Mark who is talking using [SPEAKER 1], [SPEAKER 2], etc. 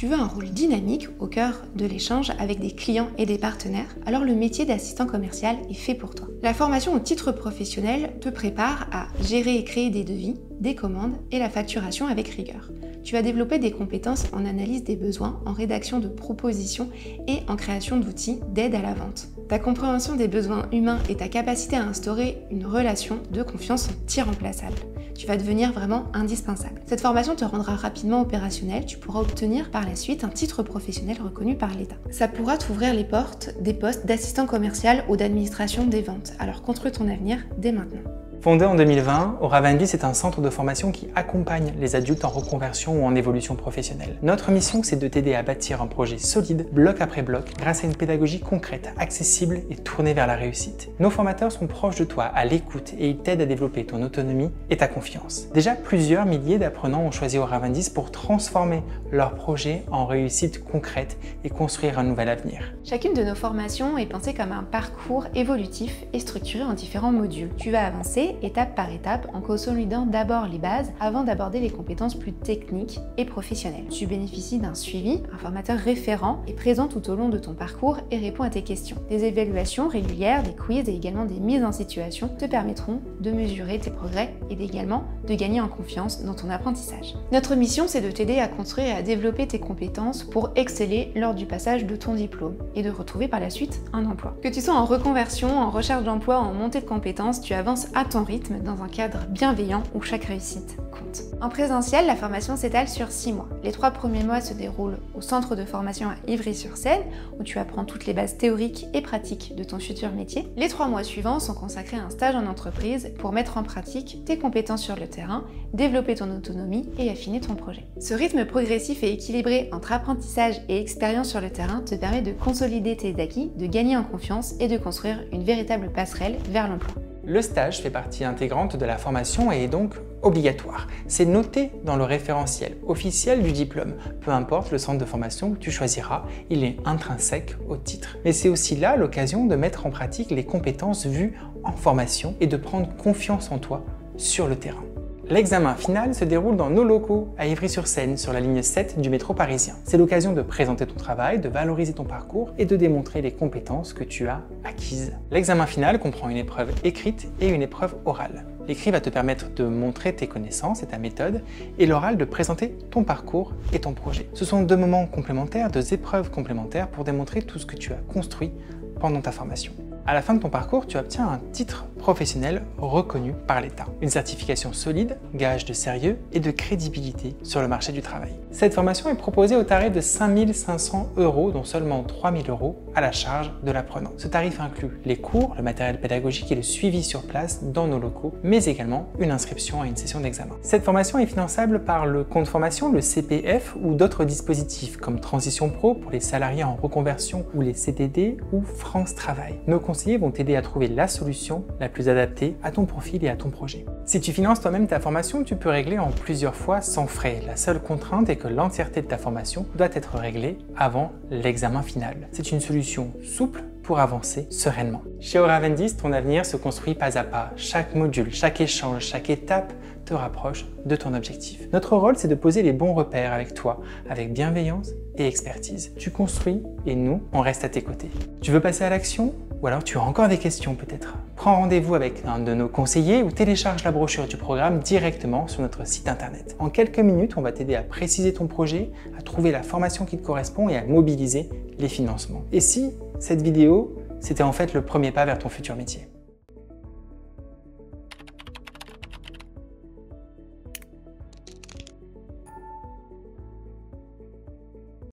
[SPEAKER 1] Tu veux un rôle dynamique au cœur de l'échange avec des clients et des partenaires, alors le métier d'assistant commercial est fait pour toi. La formation au titre professionnel te prépare à gérer et créer des devis, des commandes et la facturation avec rigueur. Tu vas développer des compétences en analyse des besoins, en rédaction de propositions et en création d'outils d'aide à la vente. Ta compréhension des besoins humains et ta capacité à instaurer une relation de confiance sont irremplaçables. Tu vas devenir vraiment indispensable. Cette formation te rendra rapidement opérationnel, tu pourras obtenir par la suite un titre professionnel reconnu par l'État. Ça pourra t'ouvrir les portes des postes d'assistant commercial ou d'administration des ventes, alors construis ton avenir dès maintenant.
[SPEAKER 2] Fondé en 2020, Auravendis est un centre de formation qui accompagne les adultes en reconversion ou en évolution professionnelle. Notre mission, c'est de t'aider à bâtir un projet solide, bloc après bloc, grâce à une pédagogie concrète, accessible et tournée vers la réussite. Nos formateurs sont proches de toi, à l'écoute, et ils t'aident à développer ton autonomie et ta confiance. Déjà, plusieurs milliers d'apprenants ont choisi Auravendis pour transformer leur projet en réussite concrète et construire un nouvel avenir.
[SPEAKER 1] Chacune de nos formations est pensée comme un parcours évolutif et structuré en différents modules. Tu vas avancer étape par étape en consolidant d'abord les bases avant d'aborder les compétences plus techniques et professionnelles. Tu bénéficies d'un suivi, un formateur référent est présent tout au long de ton parcours et répond à tes questions. Des évaluations régulières, des quiz et également des mises en situation te permettront de mesurer tes progrès et également de gagner en confiance dans ton apprentissage. Notre mission, c'est de t'aider à construire et à développer tes compétences pour exceller lors du passage de ton diplôme et de retrouver par la suite un emploi. Que tu sois en reconversion, en recherche d'emploi, en montée de compétences, tu avances à ton rythme dans un cadre bienveillant où chaque réussite compte. En présentiel, la formation s'étale sur 6 mois. Les 3 premiers mois se déroulent au centre de formation à Ivry-sur-Seine où tu apprends toutes les bases théoriques et pratiques de ton futur métier. Les 3 mois suivants sont consacrés à un stage en entreprise pour mettre en pratique tes compétences sur le terrain, développer ton autonomie et affiner ton projet. Ce rythme progressif et équilibré entre apprentissage et expérience sur le terrain te permet de consolider tes acquis, de gagner en confiance et de construire une véritable passerelle vers l'emploi.
[SPEAKER 2] Le stage fait partie intégrante de la formation et est donc obligatoire. C'est noté dans le référentiel officiel du diplôme. Peu importe le centre de formation que tu choisiras, il est intrinsèque au titre. Mais c'est aussi là l'occasion de mettre en pratique les compétences vues en formation et de prendre confiance en toi sur le terrain. L'examen final se déroule dans nos locaux à Ivry-sur-Seine sur la ligne 7 du métro parisien. C'est l'occasion de présenter ton travail, de valoriser ton parcours et de démontrer les compétences que tu as acquises. L'examen final comprend une épreuve écrite et une épreuve orale. L'écrit va te permettre de montrer tes connaissances et ta méthode et l'oral de présenter ton parcours et ton projet. Ce sont 2 moments complémentaires, 2 épreuves complémentaires pour démontrer tout ce que tu as construit pendant ta formation. À la fin de ton parcours, tu obtiens un titre professionnel reconnu par l'État. Une certification solide, gage de sérieux et de crédibilité sur le marché du travail. Cette formation est proposée au tarif de 5 500 €, dont seulement 3 000 € à la charge de l'apprenant. Ce tarif inclut les cours, le matériel pédagogique et le suivi sur place dans nos locaux, mais également une inscription à une session d'examen. Cette formation est finançable par le compte formation, le CPF ou d'autres dispositifs comme Transition Pro pour les salariés en reconversion ou les CDD ou France Travail. Nos conseillers vont t'aider à trouver la solution la plus adaptée à ton profil et à ton projet. Si tu finances toi-même ta formation, tu peux régler en plusieurs fois sans frais. La seule contrainte est que l'entièreté de ta formation doit être réglée avant l'examen final. C'est une solution souple pour avancer sereinement. Chez Auravendis, ton avenir se construit pas à pas. Chaque module, chaque échange, chaque étape te rapproche de ton objectif. Notre rôle, c'est de poser les bons repères avec toi, avec bienveillance et expertise. Tu construis et nous, on reste à tes côtés. Tu veux passer à l'action? Ou alors tu as encore des questions peut-être? Prends rendez-vous avec un de nos conseillers ou télécharge la brochure du programme directement sur notre site internet. En quelques minutes, on va t'aider à préciser ton projet, à trouver la formation qui te correspond et à mobiliser les financements. Et si cette vidéo, c'était en fait le premier pas vers ton futur métier?